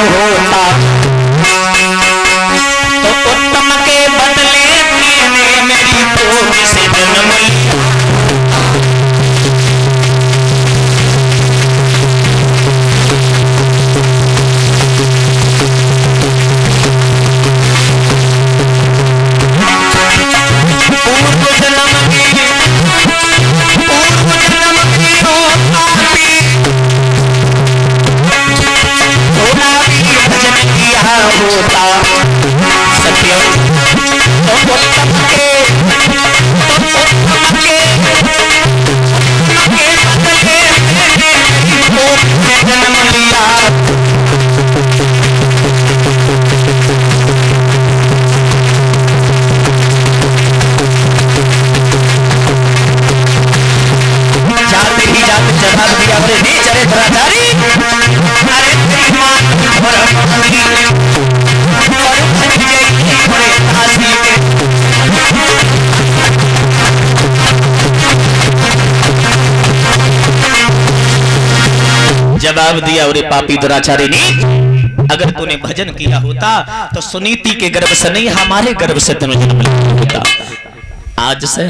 होता, तो उत्तम के बदले मैंने मेरी भोग से जन्म लिया। होता सत्य तो उत्तम के बदले जन्म लिया। जाते ही जाते जवाब दिया, अरे चरे धराधारी, अरे तेरी मां जवाब दिया, अरे पापी दुराचारी ने, अगर तूने भजन किया होता तो सुनीति के गर्भ से नहीं हमारे गर्भ से तेने जन्म लिया होता। आज से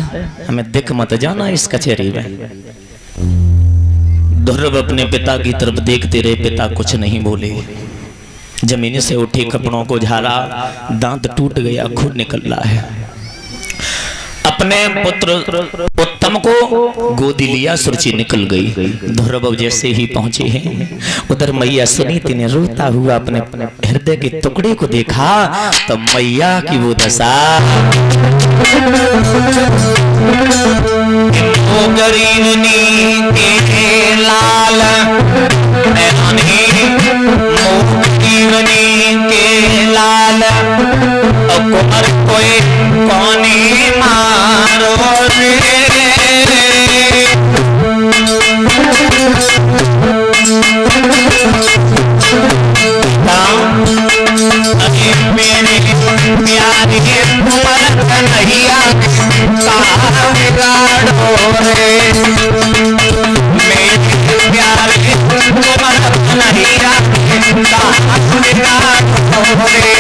हमें दिख मत जाना इस कचहरी में। ध्रुव अपने पिता की तरफ देखते रहे, पिता कुछ नहीं बोले। जमीन से उठे कपड़ों को झाड़ा, दांत टूट गया, खून निकल रहा है। अपने पुत्र उत्तम को गोदी लिया, सुरची निकल गई। ध्रुव जैसे ही पहुंचे हैं उधर मैया सुनीति ने रोता हुआ अपने हृदय के टुकड़े को देखा तो मैया की वो दशा, के लाल के लाल कुमार कोई कौनी मारो रे। मेरे प्यारे कुमार कन्हैया कहाँ बिगाड़ो रे, मेरे प्यारे कुमार कन्हैया कहाँ बिगाड़ो रे।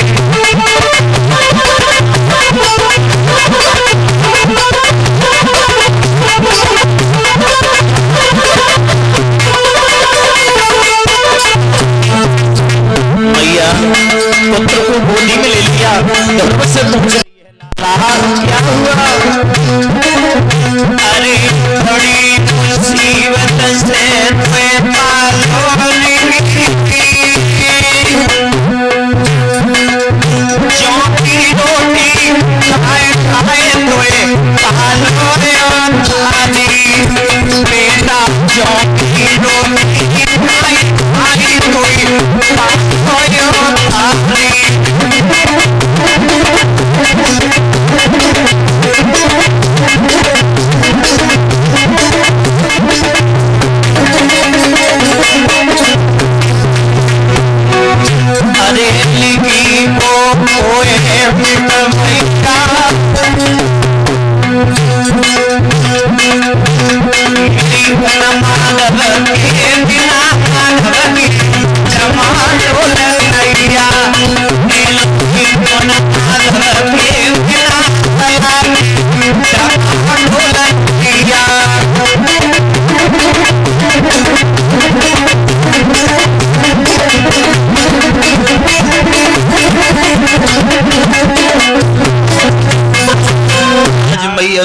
मैया पुत्र को गोदी में ले लिया, गर्भ से पूछा क्या हुआ? अरे बड़ी मुसीबत से मैं पालोनी जौ की रोटी खाए खाए तोए पालोनी बेटा, जौ की रोटी खाए खाए तोए पालोनी। अरे लिखी को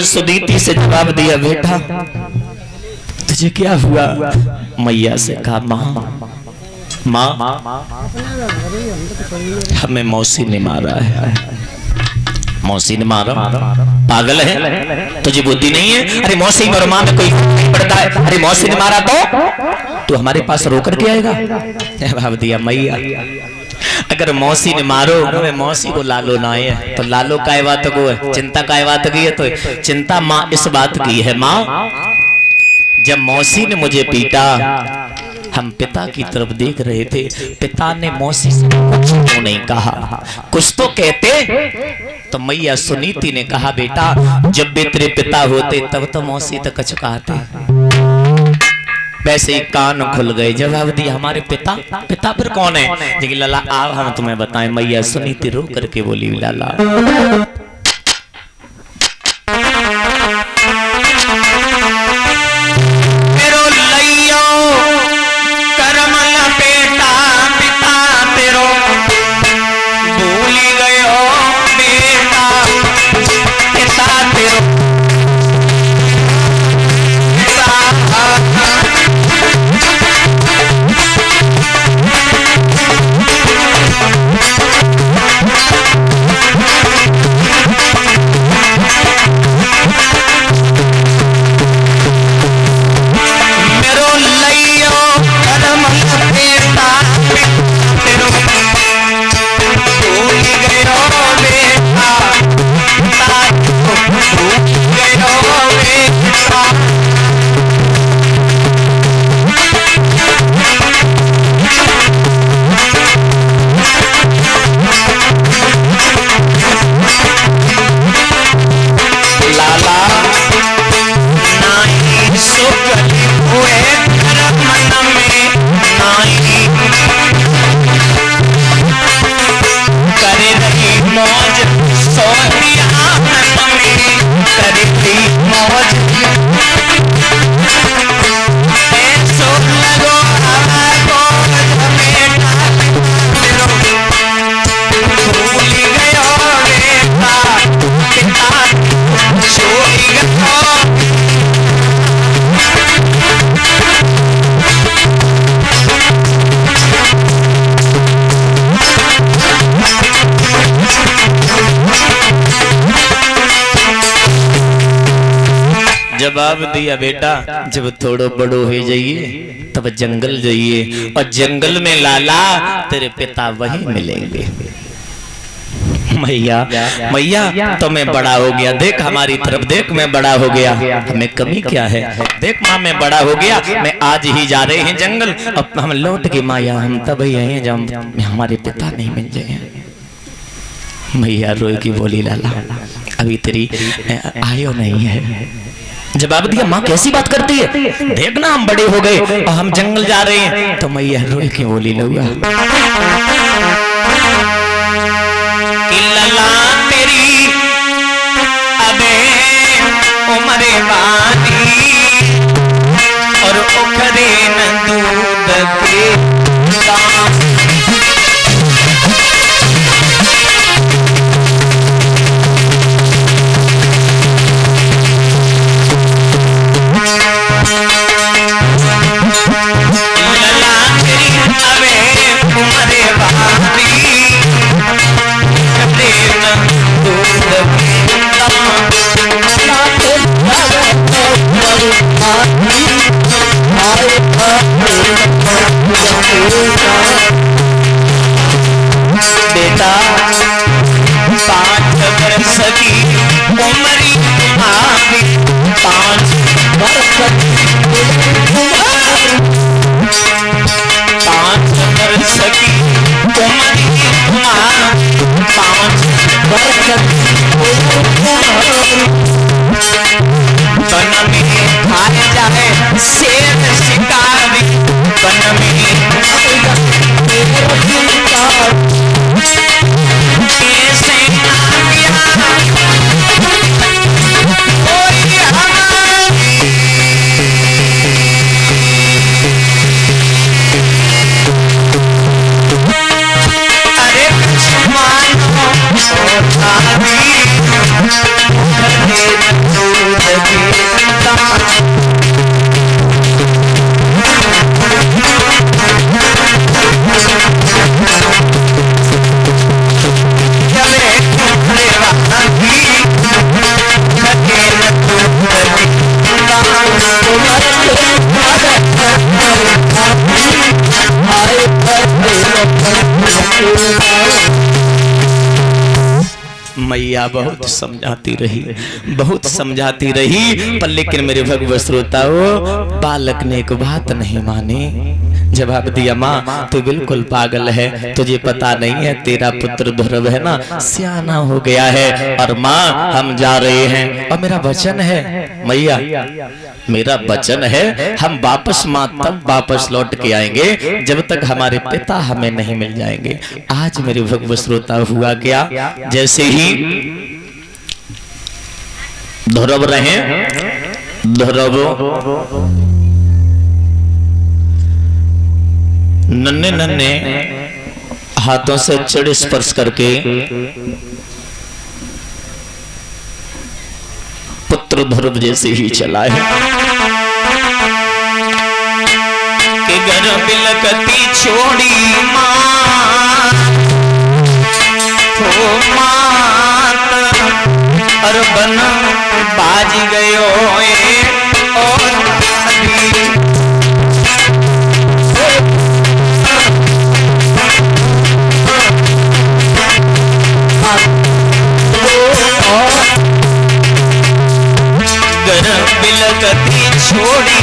सुनीति से जवाब दिया, बेटा तुझे क्या हुआ? मैया से कहा, माँ हमें मौसी ने मारा है। मौसी ने मारा? पागल है, तुझे बुद्धि नहीं है? अरे मौसी और माँ में कोई नहीं पड़ता है। अरे मौसी ने मारा तो हमारे पास रोकर के आएगा? जवाब दिया, मैया अगर मौसी ने मारो मैं मौसी को लालो ना है तो लालो काय बात को है, चिंता काय बात की है? तो चिंता माँ इस बात की है, माँ जब मौसी ने मुझे पीटा हम पिता की तरफ देख रहे थे, पिता ने मौसी से कुछ क्यों नहीं कहा? कुछ तो कहते। तो मैया सुनीति ने कहा, बेटा जब भी तेरे पिता होते तब तो मौसी तक कुछ कहते, वैसे ही कान खुल गए। जवाब दिया हमारे पिता। पिता फिर कौन है? जी लाला आओ हम तुम्हें बताएं। मैया सुनीति रो करके बोली लाला मेरो लइयो करम लपेटा पिता तेरो भूली गयो बेटा पिता तेरो जवाब दिया बेटा जब थोड़ो बड़ो हो जाइए तब जंगल जाइए और जंगल में लाला तेरे पिता वहीं मिलेंगे। मैया मैया तो मैं बड़ा हो गया, देख हमारी तरफ देख, मैं बड़ा हो गया, हमें कमी क्या है? देख माँ मैं बड़ा हो गया, मैं आज ही जा रहे हैं जंगल, अब हम लौट के माया हम तब ही आए जब हमारे पिता नहीं मिल जाए। मैया रोई की बोली लाला अभी तेरी आयो नहीं है। जवाब दिया माँ कैसी बात करती है, देखना हम बड़े हो गए और हम जंगल जा रहे हैं। तो मैया रोई की बोली लगा लला तेरी अबे उम्र वाली और उखरे न दूध के दाम। लला तेरी अबे उम्र वाली बेटा 5 वर्ष की उम्र आगे 5 वर्ष 5 वर्ष की उम्र 5 वर्ष बन में खाए जाए शेर शिकारी, बन में कैसे आ गया कोई हमारी। अरे मानो मैया बहुत समझाती रही, बहुत समझाती रही, पर लेकिन मेरे भगवत श्रोताओं बालक ने एक बात नहीं मानी। जवाब दिया, माँ तू बिल्कुल पागल है, तुझे पता नहीं है तेरा पुत्र ध्रुव है ना सियाना हो गया है, और माँ हम जा रहे हैं और मेरा वचन है मैया, मेरा वचन है हम वापस माँ तब वापस लौट के आएंगे जब तक हमारे पिता हमें नहीं मिल जाएंगे। आज मेरे भगवत श्रोता हुआ क्या, जैसे ही ध्रुव रहे, ध्रुव नन्हे नन्हे हाथों से चिड़ स्पर्श करके पुत्र ध्रुव जैसे ही चला है कि घर बिलकती छोड़ी मां हो मात और बन बाज गयो और बिलकती छोड़ी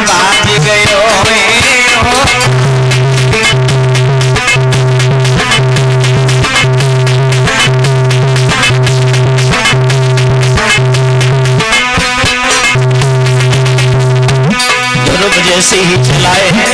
बाज गयो ध्रुव जैसे ही चलाए हैं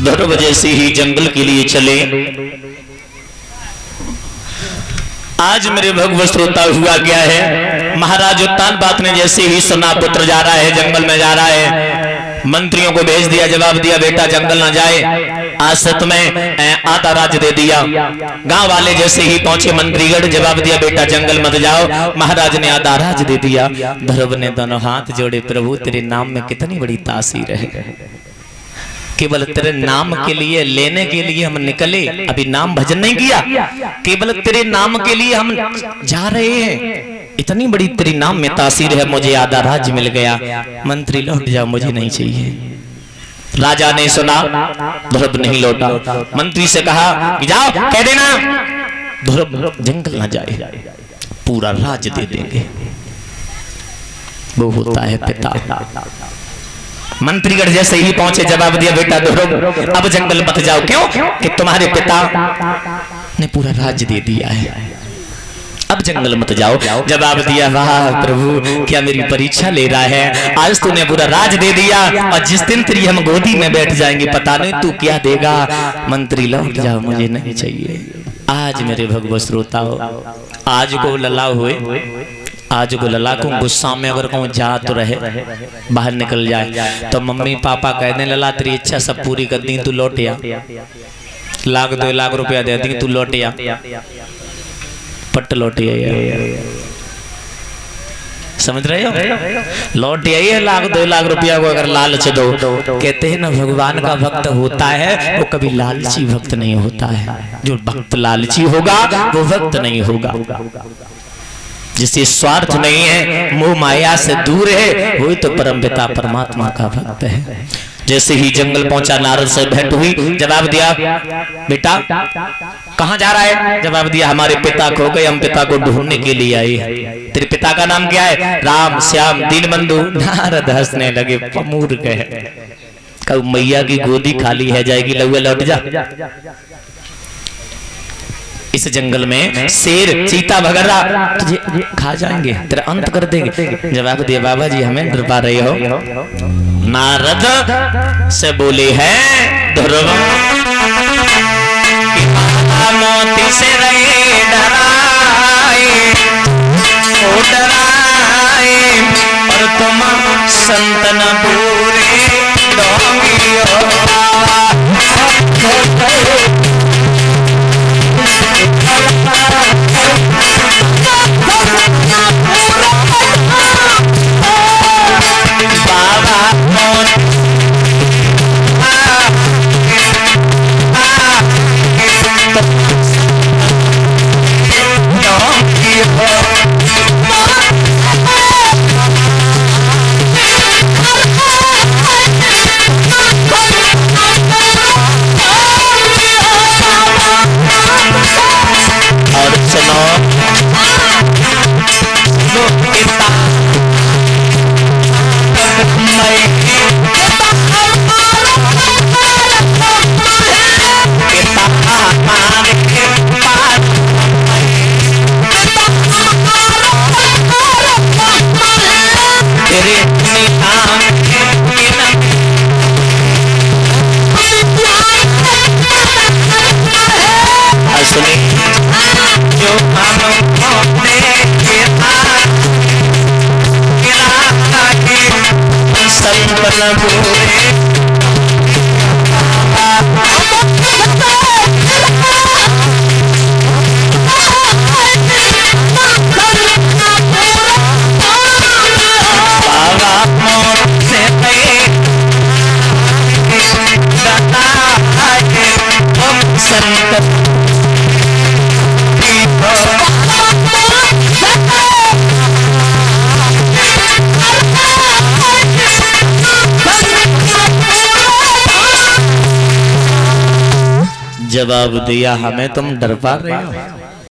ध्रुव जैसे ही जंगल के लिए चले। आज मेरे भगवत श्रोता हुआ क्या है, महाराज उत्तान बात ने जैसे ही सुना पुत्र जा रहा है जंगल में जा रहा है, मंत्रियों को भेज दिया, जवाब दिया बेटा जंगल न जाए, आसत में आधा राज्य दे दिया। गांव वाले जैसे ही पहुंचे मंत्रीगढ़, जवाब दिया बेटा जंगल मत जाओ, महाराज ने आधा राज्य दे दिया। ध्रुव ने दोनों हाथ जोड़े, प्रभु तेरे नाम में कितनी बड़ी तासीर है, केवल तेरे नाम के लिए लेने के लिए हम निकले, अभी नाम भजन नहीं किया, केवल तेरे नाम के लिए हम जा रहे हैं, इतनी बड़ी तेरी नाम में तासीर है, मुझे आधा राज्य मिल गया, मंत्री लौट जाओ मुझे नहीं चाहिए। राजा ने सुना, ध्रुव नहीं लौटा, मंत्री से कहा कि जाओ कह देना ध्रुव जंगल ना जाए, पूरा राज्य दे देंगे। वो होता है पिता। मंत्रीगढ़ जैसे ही पहुंचे, जवाब दिया बेटा ध्रुव अब जंगल मत जाओ, क्यों कि तुम्हारे पिता ने पूरा राज्य दे दिया है, अब जंगल मत जाओ। जवाब दिया वाह प्रभु क्या मेरी परीक्षा ले रहा है, आज तूने पूरा राज दे दिया और जिस दिन तेरी हम गोदी में बैठ जाएंगे पता नहीं तू क्या देगा, मंत्री लौट जाओ मुझे नहीं चाहिए। आज मेरे भगवत श्रोताओ, आज को लला हुए, आज को लला को गुस्सा में अगर कहूँ जा तो रहे बाहर निकल जाए तो मम्मी पापा कहने लला तेरी इच्छा सब पूरी कर दी, तू लौट आ, 1,00,000-2,00,000 रुपया दे दी, तू लौट आ, पट लौट आ, समझ रहे हो, लौट आई है 1,00,000-2,00,000 रुपया को अगर लालच दो। कहते हैं ना भगवान का भक्त होता है वो कभी लालची भक्त नहीं होता है, जो भक्त लालची होगा वो भक्त नहीं होगा, जिसे स्वार्थ नहीं है, मोह माया से दूर है, वही तो परमपिता परमात्मा का भक्त है। जैसे ही जंगल पहुंचा नारद से भेंट हुई, जवाब दिया, बेटा कहां जा रहा है? जवाब दिया, हमारे पिता खो गए, हम पिता को ढूंढने के लिए आए। तेरे पिता का नाम क्या है? राम, श्याम, दीनबंधु। नारद हंसने लगे, पमूर गए, कब मैया की गोदी खाली है जाएगी, लौआ लौट जा। इस जंगल में शेर, चीता वगैरह तुझे खा जाएंगे, तेरा अंत कर देंगे। जवाब दिया, बाबा जी हमें डर पा रहे हो? नारद से बोले हैं, ध्रुव मोती से रहे डराए, ओ डराए, और तुम संतन पूरे डोंगियो। जवाब दिया, हमें तुम डर पा रहे हो?